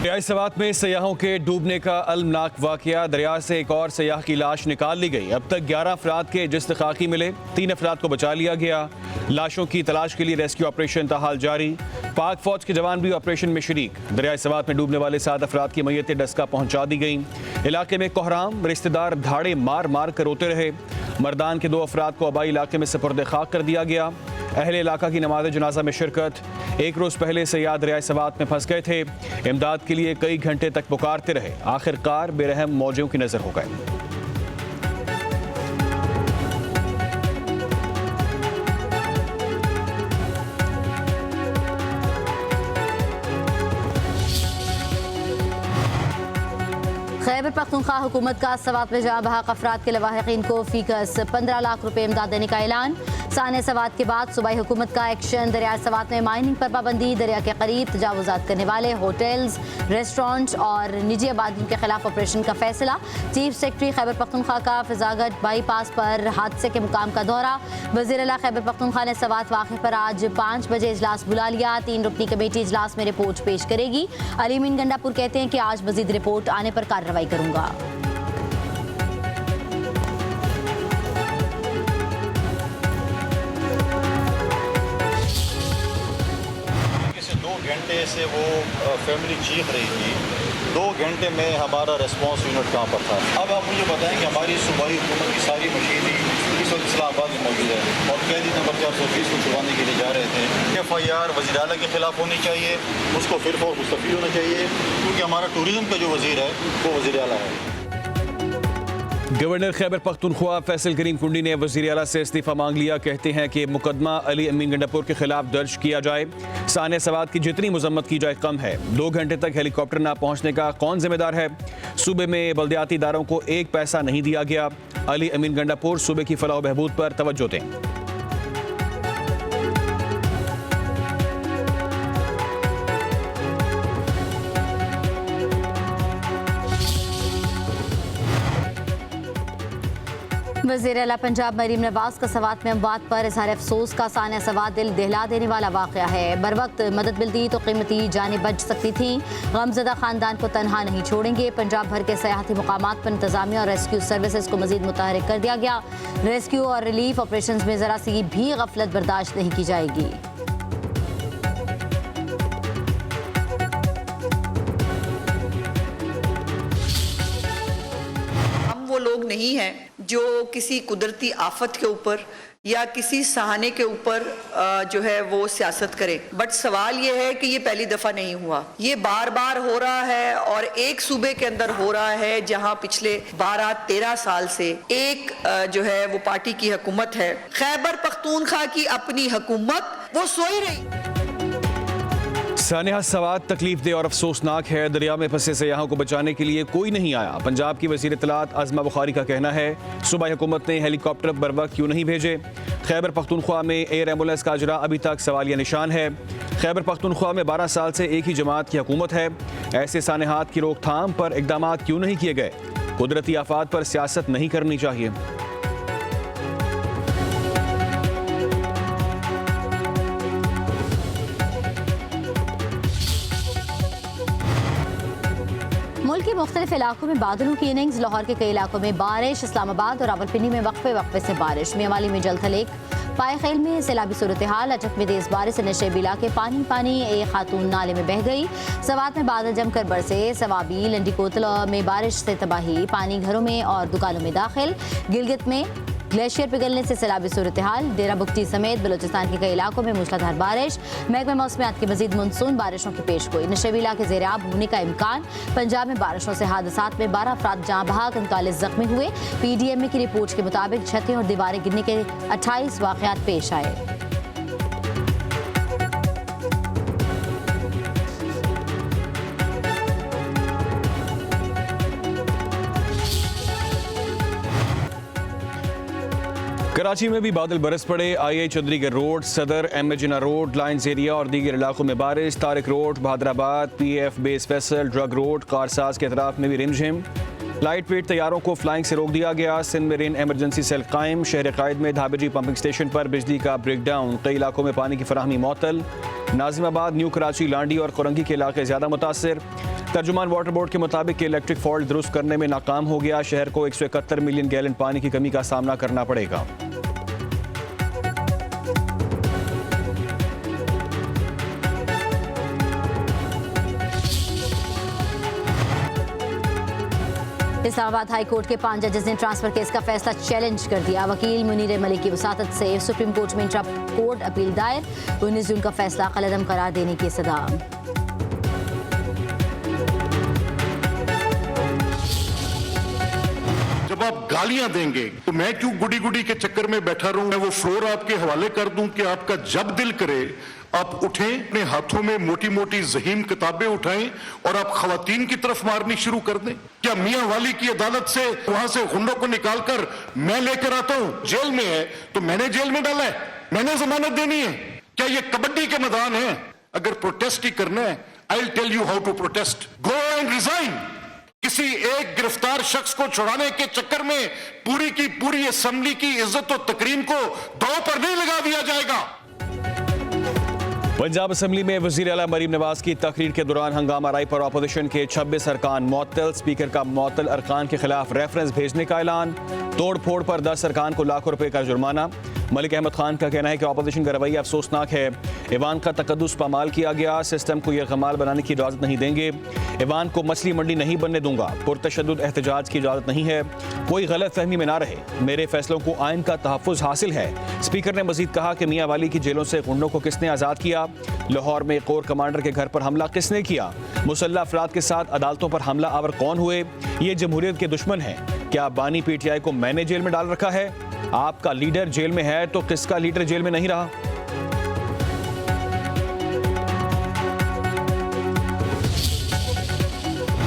दरियाई सवात में सयाहों के डूबने का अलमनाक वाकया। दरिया से एक और सयाह की लाश निकाल ली गई। अब तक 11 अफराद के जिस्म खाकी मिले, 3 अफराद को बचा लिया गया। लाशों की तलाश के लिए रेस्क्यू ऑपरेशन ताहाल जारी। पाक फौज के जवान भी ऑपरेशन में शरीक। दरियाई सवात में डूबने वाले 7 अफराद की मैयतें डस्का पहुंचा दी गईं। इलाके में कोहराम, रिश्तेदार धाड़े मार मार कर रोते रहे। मर्दान के 2 अफराद को आबाई इलाके में सुपुर्द खाक कर दिया गया। अहले इलाका की नमाज जनाजा में शिरकत। एक रोज़ पहले सयाह दरियाई सवात में फंस गए थे। इमदाद के लिए कई घंटे तक पुकारते रहे। आखिरकार बेरहम मौजों की नजर हो गए। खैबर पख्तूनख्वा हुकूमत का सवात में जहाँ बहक अफराद के लवाहिकीन को फीकस 15 लाख रुपए इमदाद देने का ऐलान। साने सवात के बाद सूबाई हुकूमत का एक्शन। दरियाई सवात में माइनिंग पर पाबंदी। दरिया के करीब तजावुजात करने वाले होटल्स, रेस्टोरेंट और निजी आबादियों के खिलाफ ऑपरेशन का फैसला। चीफ सेक्रेटरी खैबर पख्तूनख्वा का फिजागट बाईपास पर हादसे के मुकाम का दौरा। वज़ीर आला खैबर पख्तूनख्वा ने सवात वाक़े पर आज 5 बजे इजलास बुला लिया। 3 रुकनी कमेटी इजलास में रिपोर्ट पेश करेगी। अली अमीन गंडापुर कहते हैं कि आज मजीद रिपोर्ट आने पर कार्रवाई करूंगा। घंटे से वो फैमिली चीख रही थी। 2 घंटे में हमारा रेस्पॉन्स यूनिट कहाँ पर था। अब आप मुझे बताएं कि हमारी सूबाई हुकूमत की सारी मशीनरी इस वक्त इस्लामाबाद में मौजूद है और कैदी नंबर 420 को छुड़वाने के लिए जा रहे थे। FIR वज़ीर आला के खिलाफ होनी चाहिए, उसको फिर मुस्तफ़ी होना चाहिए, क्योंकि हमारा टूरिज़्म का जो वज़ीर है वो वज़ीर आला है। गवर्नर खैबर पख्तूनख्वा फैसल करीम कुंडी ने वज़ीर आला से इस्तीफ़ा मांग लिया। कहते हैं कि मुकदमा अली अमीन गंडापुर के खिलाफ दर्ज किया जाए। साने सवात की जितनी मजम्मत की जाए कम है। 2 घंटे तक हेलीकॉप्टर ना पहुंचने का कौन जिम्मेदार है। सूबे में बल्दियाती इदारों को 1 पैसा नहीं दिया गया। अली अमीन गंडापुर सूबे की फलाह बहबूद पर तवज्जो दें। वज़ीर आला पंजाब मरीम नवाज का सवात में अमवात पर इज़हार अफसोस का सानिया सवात दिल दहला देने वाला वाक़या है। बर वक्त मदद मिलती तो कीमती जानें बच सकती थी। गमज़दा खानदान को तनहा नहीं छोड़ेंगे। पंजाब भर के सयाहती मुकामात पर इंतजामिया और रेस्क्यू सर्विसेज को मजीद मुतहरिक कर दिया गया। रेस्क्यू और रिलीफ ऑपरेशन में ज़रा सी भी गफलत बर्दाश्त नहीं की जाएगी। हम वो लोग नहीं हैं जो किसी कुदरती आफत के ऊपर या किसी सहाने के ऊपर जो है वो सियासत करे। बट सवाल ये है कि ये पहली दफा नहीं हुआ, ये बार बार हो रहा है और एक सूबे के अंदर हो रहा है जहां पिछले 12-13 साल से एक जो है वो पार्टी की हुकूमत है। खैबर पख्तूनख्वा की अपनी हुकूमत वो सोई रही। सानिया सवात तकलीफ दे और अफसोसनाक है। दरिया में फंसे सयाहों को बचाने के लिए कोई नहीं आया। पंजाब की वज़ीर इत्तलात आज़मा बुखारी का कहना है सूबाई हुकूमत ने हेलीकॉप्टर बर वक्त क्यों नहीं भेजे। खैबर पख्तूनख्वा में एयर एम्बुलेंस का अजरा अभी तक सवालिया निशान है। खैबर पख्तूनख्वा में 12 साल से एक ही जमात की हुकूमत है। ऐसे सानेहात की रोकथाम पर इकदाम क्यों नहीं किए गए। कुदरती आफात पर सियासत नहीं करनी चाहिए। मुल्क के मुख्तलिफ इलाकों में बादलों की इनिंग्स। लाहौर के कई इलाकों में बारिश। इस्लामाबाद और रावलपिंडी में वक्फे से बारिश। मियांवाली में जलथल एक। पाएखेल में सैलाबी सूरत हाल। अचक में तेज बारिश से नशेब इलाके पानी। एक खातून नाले में बह गई। सवात में बादल जमकर बरसे। सवाबी लंडी कोतला में बारिश से तबाही। पानी घरों में और दुकानों में दाखिल। गिलगित में ग्लेशियर पिघलने से सैलाबी सूरत हाल। डेरा बुगटी समेत बलूचिस्तान के कई इलाकों में मूसलाधार बारिश। महकमा मौसमियात की मजीद मानसून बारिशों की पेश गोई। नशेबी इलाके ज़ेर-आब होने का इम्कान। पंजाब में बारिशों से हादसात में 12 अफराद जाँ बहक, 39 जख्मी हुए। PDMA की रिपोर्ट के मुताबिक छतें और दीवारें गिरने के 28 वाक़यात पेश आए। कराची में भी बादल बरस पड़े। IH Chandigarh road, Saddar, MA Jinnah road, lines area और दीगर इलाकों में बारिश। Tariq road, Bahadurabad, PF base Faisal, drug road, Karsaz के अतराफ में भी रिमझिम। लाइट वेट तैयारों को फ्लाइंग से रोक दिया गया। सिंध में रेन एमरजेंसी सेल कायम। शहर कायद में धाबेजी पंपिंग स्टेशन पर बिजली का ब्रेकडाउन। कई इलाकों में पानी की फराहमी मअतल। नाजिमाबाद, न्यू कराची, लांडी और कोरंगी के इलाके ज़्यादा मुतासर। तर्जुमान वाटर बोर्ड के मुताबिक इलेक्ट्रिक फॉल्ट दुरुस्त करने में नाकाम हो गया। शहर को 171 मिलियन गैलन पानी की कमी का सामना करना पड़ेगा। इस्लामाबाद हाई कोर्ट के 5 जजेस ने ट्रांसफर केस का फैसला चैलेंज कर दिया। वकील मुनीर मलिक की वसातत से सुप्रीम कोर्ट में इंट्रा कोर्ट अपील दायर। 19 जून का फैसला कलअदम करार देने की सदा। जब आप गालियां देंगे तो मैं क्यों गुडी गुडी के चक्कर में बैठा रहूं? मैं वो फ्लोर आपके हवाले कर दूं कि आपका जब दिल करे आप उठें, अपने हाथों में मोटी मोटी ज़हीम किताबें उठाएं और आप खवातीन की तरफ मारनी शुरू कर दें। क्या मियां वाली की अदालत से वहां से गुंडों को निकालकर मैं लेकर आता हूं? जेल में है तो मैंने जेल में डाला है, मैंने जमानत देनी है? क्या ये कबड्डी के मैदान है? अगर प्रोटेस्ट ही करना है, I will tell you how to protest. Go and resign. किसी एक गिरफ्तार शख्स को छुड़ाने के चक्कर में पूरी की पूरी असेंबली की इज्जत और तकरीम को दांव पर नहीं लगा दिया जाएगा। पंजाब असेंबली में वजीर आला मरीम नवाज की तकरीर के दौरान हंगामा राय पर अपोजिशन के 26 अरकान मुअत्तल। स्पीकर का मुअत्तल अरकान के खिलाफ रेफरेंस भेजने का ऐलान। तोड़ फोड़ पर 10 अरकान को लाखों रुपए का जुर्माना। मलिक अहमद खान का कहना है कि अपोजिशन का रवैया अफसोसनाक है। ईवान का तकद्दुस पामाल किया गया। सिस्टम को यह कमाल बनाने की इजाज़त नहीं देंगे। ईवान को मछली मंडी नहीं बनने दूंगा। पुरतशद्दुद एहतजाज की इजाज़त नहीं है। कोई गलत फहमी में ना रहे। मेरे फैसलों को आइन का तहफ़्फ़ुज़ हासिल है। स्पीकर ने मजीद कहा कि मियां वाली की जेलों से गुंडों को किसने आज़ाद किया? लाहौर में कोर कमांडर के घर पर हमला किसने किया? मुसल्लह अफराद के साथ अदालतों पर हमला आवर कौन हुए? ये जमहूरियत के दुश्मन हैं। क्या बानी PTI को मैंने जेल में डाल रखा है? आपका लीडर जेल में है तो किसका लीडर जेल में नहीं रहा?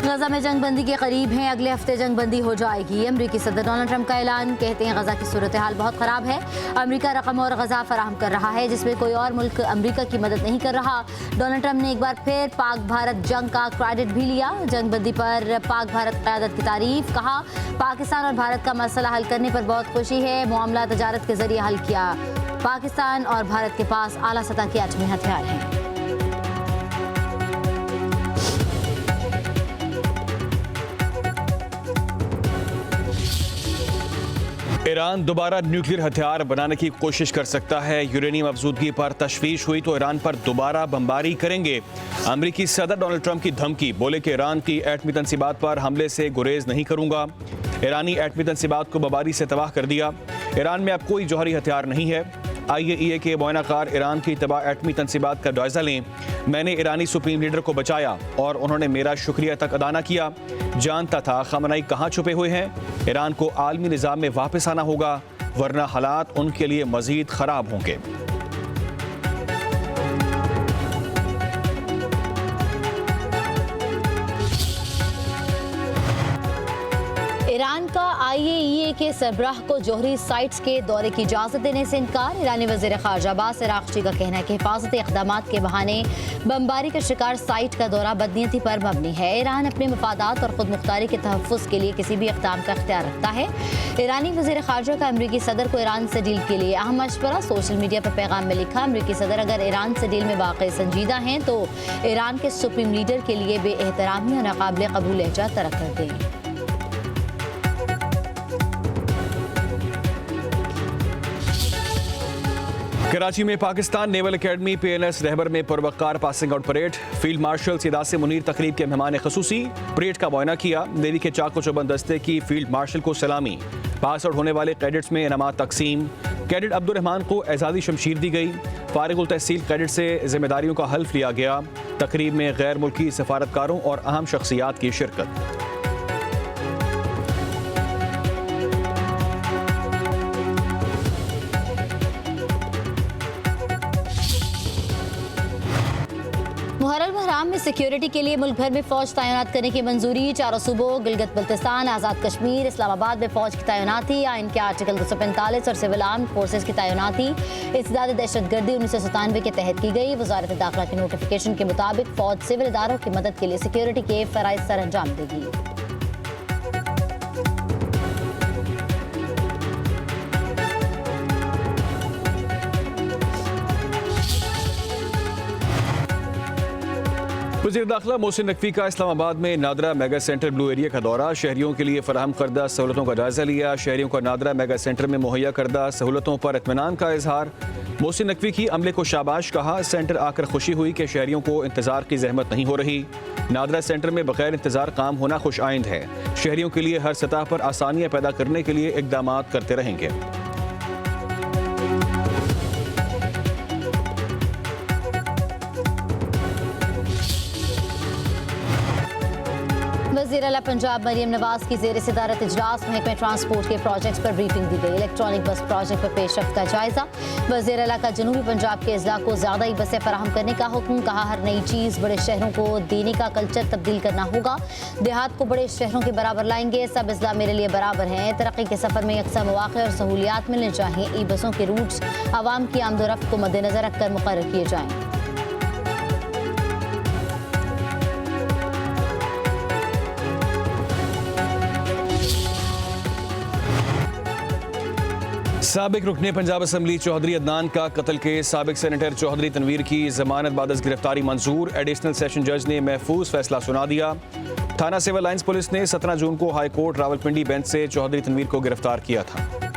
गजा में जंगबंदी के करीब हैं। अगले हफ्ते जंगबंदी हो जाएगी। अमरीकी सदर डोनाल्ड ट्रंप का ऐलान। कहते हैं गजा की सूरत हाल बहुत ख़राब है। अमरीका रकम और गजा फराहम कर रहा है जिसमें कोई और मुल्क अमरीका की मदद नहीं कर रहा। डोनाल्ड ट्रंप ने एक बार फिर पाक भारत जंग का क्रेडिट भी लिया। जंगबंदी पर पाक भारत क़यादत की तारीफ। कहा पाकिस्तान और भारत का मसला हल करने पर बहुत खुशी है। मामला तजारत के जरिए हल किया। पाकिस्तान और भारत के पास आला सतह के एटमी हथियार हैं। ईरान दोबारा न्यूक्लियर हथियार बनाने की कोशिश कर सकता है। यूरेनियम अफजूदगी पर तशवीश हुई तो ईरान पर दोबारा बमबारी करेंगे। अमरीकी सदर डोनाल्ड ट्रंप की धमकी। बोले कि ईरान की एटमी तनसीबात पर हमले से गुरेज नहीं करूंगा। ईरानी एटमी तनसीबात को बमबारी से तबाह कर दिया। ईरान में अब कोई जौहरी हथियार नहीं है। IAEA के मुआयनाकार ईरान की तबाह एटमी तनसीबात का जायजा लें। मैंने ईरानी सुप्रीम लीडर को बचाया और उन्होंने मेरा शुक्रिया तक अदा न किया। जानता था खamenei कहाँ छुपे हुए हैं। ईरान को आलमी निज़ाम में वापस आना होगा वरना हालात उनके लिए मजीद खराब होंगे। ईरान का IAEA के सरबराह को जोहरी साइट्स के दौरे की इजाज़त देने से इनकार। ईरानी वज़ीर ख़ारजा अब्बास अराग़ची का कहना है कि हिफाजती इक़दामात के बहाने बमबारी का शिकार साइट का दौरा बदनीयती पर मबनी है। ईरान अपने मफादात और खुद मुख्तारी के तहफ़्फ़ुज़ के लिए किसी भी इक़दाम का इख्तियार रखता है। ईरानी वज़ीर ख़ारजा का अमरीकी सदर को ईरान से डील के लिए अहम मशवरा। सोशल मीडिया पर पैगाम में लिखा, अमरीकी सदर अगर ईरान से डील में वाक़ई संजीदा हैं तो ईरान के सुप्रीम लीडर के लिए बेएहतरामी और नाक़ाबिल क़बूल लहजा तरक कर दें। कराची में Pakistan naval academy PNS Rahbar में पुरवकार passing out parade. Field marshal सिदात से मुनीर तकरीब के मेहमान खसूसी। परेड का मुआयना किया। नेवी के चाको चौबंद दस्ते की फील्ड मार्शल को सलामी। पास आउट होने वाले कैडेट्स में इनामात तकसीम। कैडेट अब्दुल रहमान को एजाज़ी शमशीर दी गई। फारिगुल तहसील कैडेट से जिम्मेदारियों का हल्फ लिया गया। तकरीब में गैर मुल्की सफारतकारों और अहम शख्सियात की शिरकत। मुहर्रम हराम में सिक्योरिटी के लिए मुल्क भर में फौज तैनात करने की मंजूरी। चारों सूबों गिलगित बल्तिस्तान, आज़ाद कश्मीर, इस्लामाबाद में फौज की तैनाती। आइन के आर्टिकल 245 और सिविल आर्म फोर्सेज की तैनाती इस्तिदाद दहशतगर्दी 1997 के तहत की गई। वजारत दाखिला के नोटिफिकेशन के मुताबिक फौज सिविल इदारों की मदद के लिए सिक्योरिटी के फ़राइज़ सर अंजाम देगी। वज़ीर दाखिला मोहसिन नकवी का इस्लामाबाद में NADRA mega centre blue area का दौरा, शहरियों के लिए फराहम करदा सहूलतों का जायजा लिया। शहरियों का नादरा मेगा सेंटर में मुहैया करदा सहूलतों पर इत्मीनान का इजहार। मोहसिन नकवी की अमले को शाबाश कहा, सेंटर आकर खुशी हुई कि शहरियों को इंतजार की जहमत नहीं हो रही। नादरा सेंटर में बगैर इंतजार काम होना खुश आइंद है। शहरियों के लिए हर सतह पर आसानियां पैदा करने के लिए इकदाम करते रहेंगे। वज़ीर आला पंजाब मरियम नवाज की ज़ेर सदारत इजलास महकमे ट्रांसपोर्ट के प्रोजेक्ट्स पर ब्रीफिंग दी गई। इलेक्ट्रॉनिक बस प्रोजेक्ट पर पेशरफ्त का जायजा। वज़ीर आला का जनूबी पंजाब के अजला को ज़्यादा ही बसें फराहम करने का हुक्म। कहा, हर नई चीज़ बड़े शहरों को देने का कल्चर तब्दील करना होगा। देहात को बड़े शहरों के बराबर लाएंगे। सब अजला मेरे लिए बराबर हैं। तरक्की के सफ़र में यकसा मौक़े और सहूलियात मिलने चाहिए। ई बसों के रूट्स आवाम की आमदोरफ्त को मद्देनजर रखकर मुकर्रर किए जाएँ। साबिक रुकने पंजाब असम्बली चौधरी अदनान का कत्ल केस, साबिक सेनेटर चौधरी तनवीर की जमानत बादस गिरफ्तारी मंजूर। एडिशनल सेशन जज ने महफूज फैसला सुना दिया। थाना सिविल लाइंस पुलिस ने 17 जून को हाई कोर्ट रावलपिंडी बेंच से चौधरी तनवीर को गिरफ्तार किया था।